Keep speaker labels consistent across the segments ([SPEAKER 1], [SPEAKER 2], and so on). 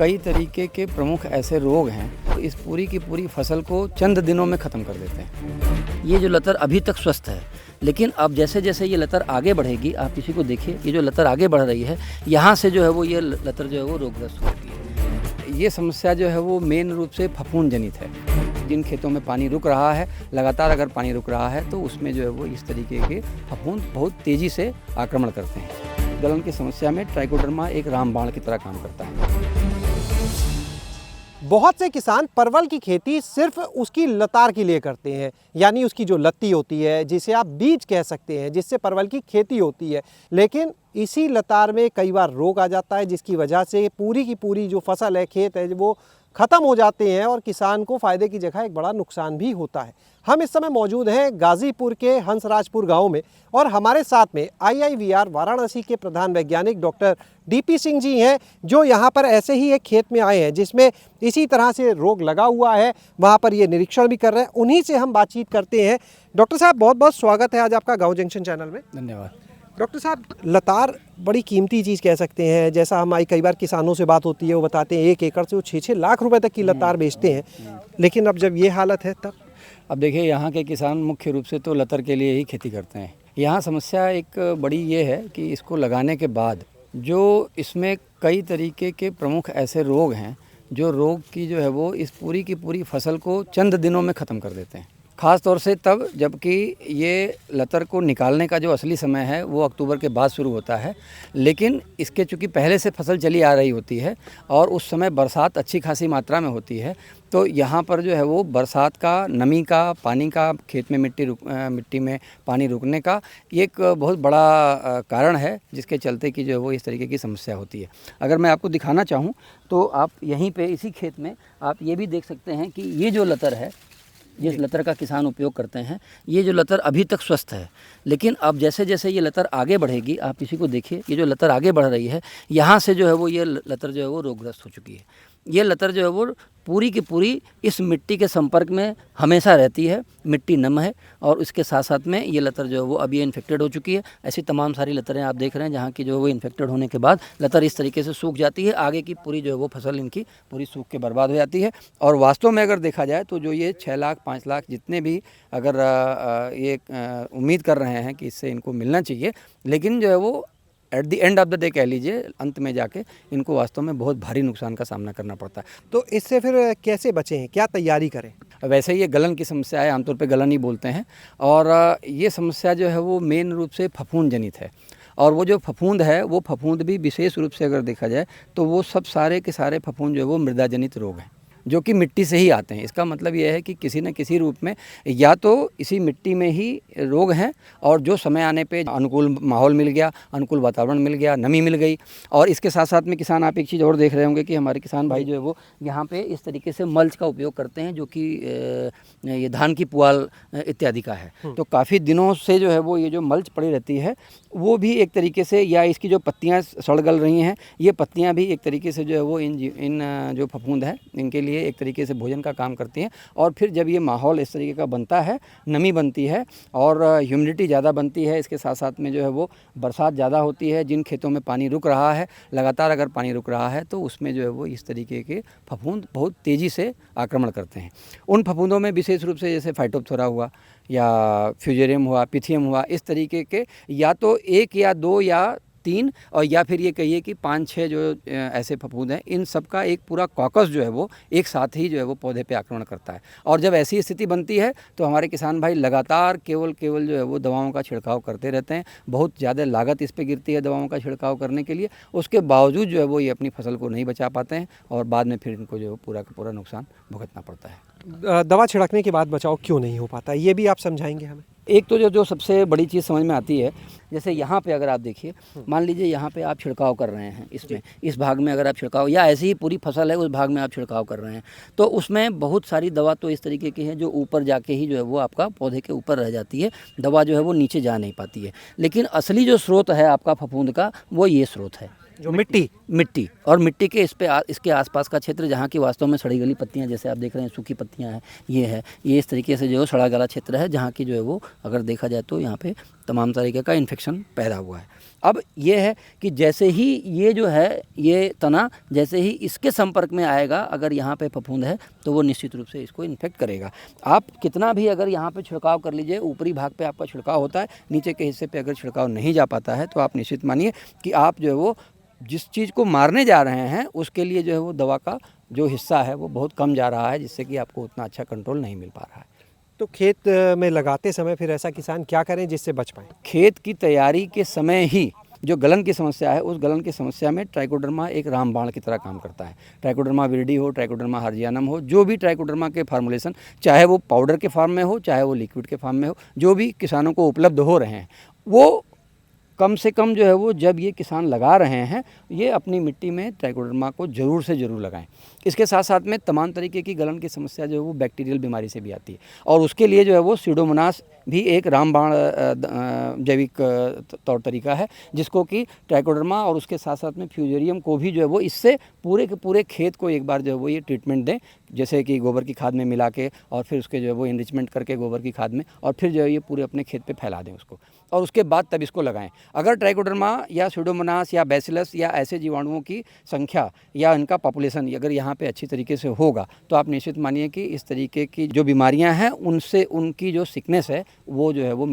[SPEAKER 1] कई तरीके के प्रमुख ऐसे रोग हैं तो इस पूरी की पूरी फसल को चंद दिनों में ख़त्म कर देते हैं। ये जो लतर अभी तक स्वस्थ है, लेकिन अब जैसे जैसे ये लतर आगे बढ़ेगी, आप इसी को देखिए, ये जो लतर आगे बढ़ रही है, यहाँ से जो है वो ये लतर जो है वो रोगग्रस्त होती है। ये समस्या जो है वो मेन रूप से फफूंद जनित है। जिन खेतों में पानी रुक रहा है, लगातार अगर पानी रुक रहा है तो उसमें जो है वो इस तरीके के फफूंद बहुत तेज़ी से आक्रमण करते हैं। गलन की समस्या में ट्राइकोडर्मा एक रामबाण की तरह काम करता है।
[SPEAKER 2] बहुत से किसान परवल की खेती सिर्फ उसकी लतार के लिए करते हैं, यानी उसकी जो लत्ती होती है, जिसे आप बीज कह सकते हैं, जिससे परवल की खेती होती है। लेकिन इसी लतार में कई बार रोग आ जाता है, जिसकी वजह से पूरी की पूरी जो फसल है, खेत है, वो ख़त्म हो जाते हैं और किसान को फ़ायदे की जगह एक बड़ा नुकसान भी होता है। हम इस समय मौजूद हैं गाज़ीपुर के हंसराजपुर गांव में और हमारे साथ में IIVR वाराणसी के प्रधान वैज्ञानिक डॉक्टर DP सिंह जी हैं, जो यहां पर ऐसे ही एक खेत में आए हैं जिसमें इसी तरह से रोग लगा हुआ है। वहां पर ये निरीक्षण भी कर रहे हैं, उन्हीं से हम बातचीत करते हैं। डॉक्टर साहब, बहुत बहुत स्वागत है आज आपका गाँव जंक्शन चैनल में।
[SPEAKER 1] धन्यवाद।
[SPEAKER 2] डॉक्टर साहब, लतार बड़ी कीमती चीज़ कह सकते हैं। जैसा हमारी कई बार किसानों से बात होती है, वो बताते हैं 1 एकड़ से वो 6-6 लाख रुपए तक की लतार बेचते हैं, लेकिन अब जब ये हालत है तब
[SPEAKER 1] अब देखिए, यहाँ के किसान मुख्य रूप से तो लतर के लिए ही खेती करते हैं। यहाँ समस्या एक बड़ी ये है कि इसको लगाने के बाद जो इसमें कई तरीके के प्रमुख ऐसे रोग हैं, जो रोग की जो है वो इस पूरी की पूरी फसल को चंद दिनों में ख़त्म कर देते हैं। ख़ास तौर से तब जबकि ये लतर को निकालने का जो असली समय है वो अक्टूबर के बाद शुरू होता है, लेकिन इसके चूँकि पहले से फसल चली आ रही होती है और उस समय बरसात अच्छी खासी मात्रा में होती है, तो यहाँ पर जो है वो बरसात का, नमी का, पानी का, खेत में मिट्टी में पानी रुकने का ये एक बहुत बड़ा कारण है, जिसके चलते कि जो है वो इस तरीके की समस्या होती है। अगर मैं आपको दिखाना चाहूँ तो आप यहीं पे इसी खेत में आप ये भी देख सकते हैं कि ये जो लतर है, जिस लतर का किसान उपयोग करते हैं, ये जो लतर अभी तक स्वस्थ है, लेकिन अब जैसे जैसे ये लतर आगे बढ़ेगी, आप इसी को देखिए, ये जो लतर आगे बढ़ रही है, यहाँ से जो है वो ये लतर जो है वो रोगग्रस्त हो चुकी है। ये लतर जो है वो पूरी की पूरी इस मिट्टी के संपर्क में हमेशा रहती है। मिट्टी नम है और उसके साथ साथ में ये लतर जो है वो अब ये इन्फेक्टेड हो चुकी है। ऐसी तमाम सारी लतरें आप देख रहे हैं जहाँ की जो है वो इन्फेक्टेड होने के बाद लतर इस तरीके से सूख जाती है। आगे की पूरी जो है वो फसल इनकी पूरी सूख के बर्बाद हो जाती है। और वास्तव में अगर देखा जाए तो जो ये 6 लाख 5 लाख जितने भी अगर ये उम्मीद कर रहे हैं कि इससे इनको मिलना चाहिए, लेकिन जो है वो at the end of the day कह लीजिए, अंत में जाके इनको वास्तव में बहुत भारी नुकसान का सामना करना पड़ता है।
[SPEAKER 2] तो इससे फिर कैसे बचें, क्या तैयारी करें?
[SPEAKER 1] वैसे ये गलन की समस्या है, आमतौर पे गलन ही बोलते हैं, और ये समस्या जो है वो मेन रूप से फफूंद जनित है। और वो जो फफूंद है, वो फफूंद भी विशेष रूप से अगर देखा जाए तो वो सब सारे के सारे फफूंद जो है वो मृदा जनित रोग हैं, जो कि मिट्टी से ही आते हैं। इसका मतलब ये है कि किसी न किसी रूप में या तो इसी मिट्टी में ही रोग हैं, और जो समय आने पे अनुकूल माहौल मिल गया, अनुकूल वातावरण मिल गया, नमी मिल गई। और इसके साथ साथ में किसान, आप एक चीज़ और देख रहे होंगे कि हमारे किसान भाई जो है वो यहाँ पे इस तरीके से मल्च का उपयोग करते हैं, जो कि ये धान की पुआल इत्यादि का है। तो काफ़ी दिनों से जो है वो ये जो मल्च पड़ी रहती है, वो भी एक तरीके से, या इसकी जो पत्तियाँ सड़ गल रही हैं, ये पत्तियाँ भी एक तरीके से जो है वो इन जो फफूंद है इनके लिए एक तरीके से भोजन का काम करती हैं। और फिर जब ये माहौल इस तरीके का बनता है, नमी बनती है और ह्यूमिडिटी ज़्यादा बनती है, इसके साथ साथ में जो है वो बरसात ज़्यादा होती है, जिन खेतों में पानी रुक रहा है, लगातार अगर पानी रुक रहा है, तो उसमें जो है वो इस तरीके के फफूंद बहुत तेज़ी से आक्रमण करते हैं। उन फफूंदों में विशेष रूप से जैसे फाइटोप्थोरा हुआ, या फ्यूजेरियम हुआ, पिथियम हुआ, इस तरीके के या तो 1 या 2 या 3 और या फिर ये कहिए कि 5-6 जो ऐसे फफूंद हैं, इन सब का एक पूरा कॉकस जो है वो एक साथ ही जो है वो पौधे पे आक्रमण करता है। और जब ऐसी स्थिति बनती है तो हमारे किसान भाई लगातार केवल जो है वो दवाओं का छिड़काव करते रहते हैं। बहुत ज़्यादा लागत इस पे गिरती है दवाओं का छिड़काव करने के लिए, उसके बावजूद जो है वो ये अपनी फसल को नहीं बचा पाते हैं और बाद में फिर इनको जो है पूरा का पूरा नुकसान भुगतना पड़ता है।
[SPEAKER 2] दवा छिड़कने के बाद बचाव क्यों नहीं हो पाता, ये भी आप समझाएंगे हमें?
[SPEAKER 1] एक तो जो सबसे बड़ी चीज़ समझ में आती है, जैसे यहाँ पे अगर आप देखिए, मान लीजिए यहाँ पे आप छिड़काव कर रहे हैं, इसमें इस भाग में अगर आप छिड़काव, या ऐसी ही पूरी फसल है उस भाग में आप छिड़काव कर रहे हैं, तो उसमें बहुत सारी दवा तो इस तरीके की है जो ऊपर जाके ही जो है वो आपका पौधे के ऊपर रह जाती है, दवा जो है वो नीचे जा नहीं पाती है। लेकिन असली जो स्रोत है आपका फफूंद का, वो ये स्रोत है,
[SPEAKER 2] जो मिट्टी
[SPEAKER 1] और मिट्टी के इसके आसपास का क्षेत्र, जहाँ की वास्तव में सड़ी गली पत्तियाँ, जैसे आप देख रहे हैं सूखी पत्तियाँ हैं, ये इस तरीके से जो सड़ा गला क्षेत्र है, जहाँ की जो है वो अगर देखा जाए तो यहाँ पे तमाम तरीके का इन्फेक्शन पैदा हुआ है। अब ये है कि जैसे ही ये जो है ये तना जैसे ही इसके संपर्क में आएगा, अगर यहाँ पे फफूंद है तो वो निश्चित रूप से इसको इन्फेक्ट करेगा। आप कितना भी अगर यहाँ पे छिड़काव कर लीजिए, ऊपरी भाग पे आपका छिड़काव होता है, नीचे के हिस्से पे अगर छिड़काव नहीं जा पाता है तो आप निश्चित मानिए कि आप जो है वो जिस चीज़ को मारने जा रहे हैं उसके लिए जो है वो दवा का जो हिस्सा है वो बहुत कम जा रहा है, जिससे कि आपको उतना अच्छा कंट्रोल नहीं मिल पा रहा है।
[SPEAKER 2] तो खेत में लगाते समय फिर ऐसा किसान क्या करें जिससे बच पाएँ?
[SPEAKER 1] खेत की तैयारी के समय ही जो गलन की समस्या है, उस गलन की समस्या में ट्राइकोडर्मा एक रामबाण की तरह काम करता है। ट्राइकोडर्मा विरिडी हो, ट्राइकोडर्मा हर्जियानम हो, जो भी ट्राइकोडर्मा के फार्मुलेशन, चाहे वो पाउडर के फॉर्म में हो, चाहे वो लिक्विड के फॉर्म में हो, जो भी किसानों को उपलब्ध हो रहे हैं, वो कम से कम जो है वो जब ये किसान लगा रहे हैं, ये अपनी मिट्टी में ट्राइकोडर्मा को ज़रूर से ज़रूर लगाएं। इसके साथ साथ में तमाम तरीके की गलन की समस्या जो है वो बैक्टीरियल बीमारी से भी आती है, और उसके लिए जो है वो सीडोमोनास भी एक रामबाण जैविक तौर तरीका है, जिसको कि ट्राइकोडर्मा और उसके साथ साथ में फ्यूजेरियम को भी जो है वो इससे पूरे के पूरे खेत को एक बार जो है वो ये ट्रीटमेंट दें, जैसे कि गोबर की खाद में मिला के और फिर उसके जो है वो इनरिचमेंट करके गोबर की खाद में, और फिर जो है ये पूरे अपने खेत पे फैला दें उसको, और उसके बाद तब इसको लगाएं। अगर ट्राइकोडर्मा या सीडोमोनास या बैसिलस या ऐसे जीवाणुओं की संख्या या इनका पॉपुलेशन अगर यहाँ पे अच्छी तरीके से होगा तो आप निश्चित मानिए कि इस तरीके की जो बीमारियाँ हैं उनसे उनकी जो सिकनेस है वो जो है वो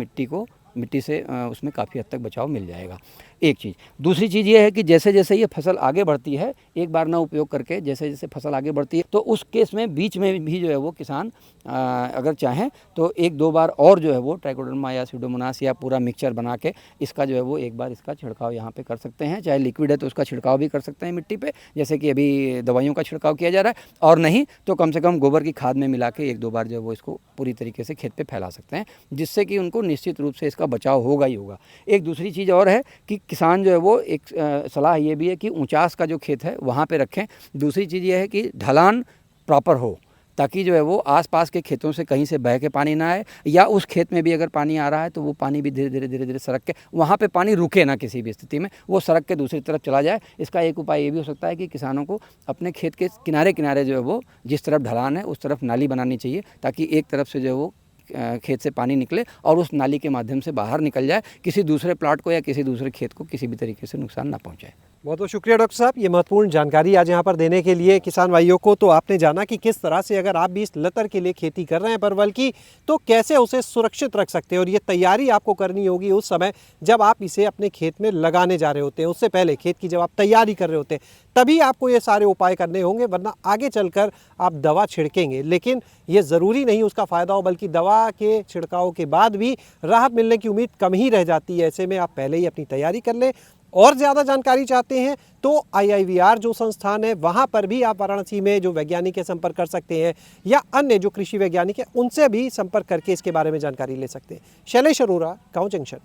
[SPEAKER 1] मिट्टी से उसमें काफ़ी हद तक बचाव मिल जाएगा। एक चीज़। दूसरी चीज़ ये है कि जैसे जैसे ये फसल आगे बढ़ती है, एक बार ना उपयोग करके जैसे जैसे फसल आगे बढ़ती है तो उस केस में बीच में भी जो है वो किसान अगर चाहें तो एक दो बार और जो है वो ट्राइकोडर्मा या सीडोमोनास या पूरा मिक्सचर बना के इसका जो है वो एक बार इसका छिड़काव यहाँ पे कर सकते हैं। चाहे लिक्विड है तो उसका छिड़काव भी कर सकते हैं मिट्टी पे, जैसे कि अभी दवाइयों का छिड़काव किया जा रहा है, और नहीं तो कम से कम गोबर की खाद में मिला के एक दो बार जो है वो इसको पूरी तरीके से खेत पे फैला सकते हैं, जिससे कि उनको निश्चित रूप से इसका बचाव होगा ही होगा। एक दूसरी चीज़ और है कि किसान जो है वो एक सलाह ये भी है कि ऊंचास का जो खेत है वहाँ पे रखें। दूसरी चीज़ ये है कि ढलान प्रॉपर हो, ताकि जो है वो आसपास के खेतों से कहीं से बह के पानी ना आए, या उस खेत में भी अगर पानी आ रहा है तो वो पानी भी धीरे धीरे सड़क के वहाँ पे पानी रुके ना, किसी भी स्थिति में वो सड़क के दूसरी तरफ चला जाए। इसका एक उपाय ये भी हो सकता है कि किसानों को अपने खेत के किनारे किनारे जो है वो जिस तरफ ढलान है उस तरफ नाली बनानी चाहिए, ताकि एक तरफ से जो है वो खेत से पानी निकले और उस नाली के माध्यम से बाहर निकल जाए, किसी दूसरे प्लाट को या किसी दूसरे खेत को किसी भी तरीके से नुकसान ना पहुंचाए।
[SPEAKER 2] बहुत बहुत शुक्रिया डॉक्टर साहब, ये महत्वपूर्ण जानकारी आज यहाँ पर देने के लिए किसान भाइयों को। तो आपने जाना कि किस तरह से अगर आप भी इस लतर के लिए खेती कर रहे हैं परवल की, तो कैसे उसे सुरक्षित रख सकते हैं, और ये तैयारी आपको करनी होगी उस समय जब आप इसे अपने खेत में लगाने जा रहे होते हैं। उससे पहले खेत की जब आप तैयारी कर रहे होते हैं तभी आपको ये सारे उपाय करने होंगे, वरना आगे चलकर आप दवा छिड़केंगे लेकिन ये ज़रूरी नहीं उसका फ़ायदा हो, बल्कि दवा के छिड़काव के बाद भी राहत मिलने की उम्मीद कम ही रह जाती है। ऐसे में आप पहले ही अपनी तैयारी कर लें। और ज़्यादा जानकारी चाहते हैं तो IIVR जो संस्थान है वहाँ पर भी आप वाराणसी में जो वैज्ञानिक है संपर्क कर सकते हैं, या अन्य जो कृषि वैज्ञानिक है उनसे भी संपर्क करके इसके बारे में जानकारी ले सकते हैं। शैलेश अरोरा, गाँव जंक्शन।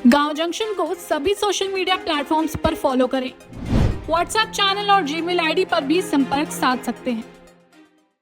[SPEAKER 3] गाँव जंक्शन को सभी सोशल मीडिया प्लेटफॉर्म्स पर फॉलो करें। व्हाट्सएप चैनल और जीमेल ID पर भी संपर्क साध सकते हैं।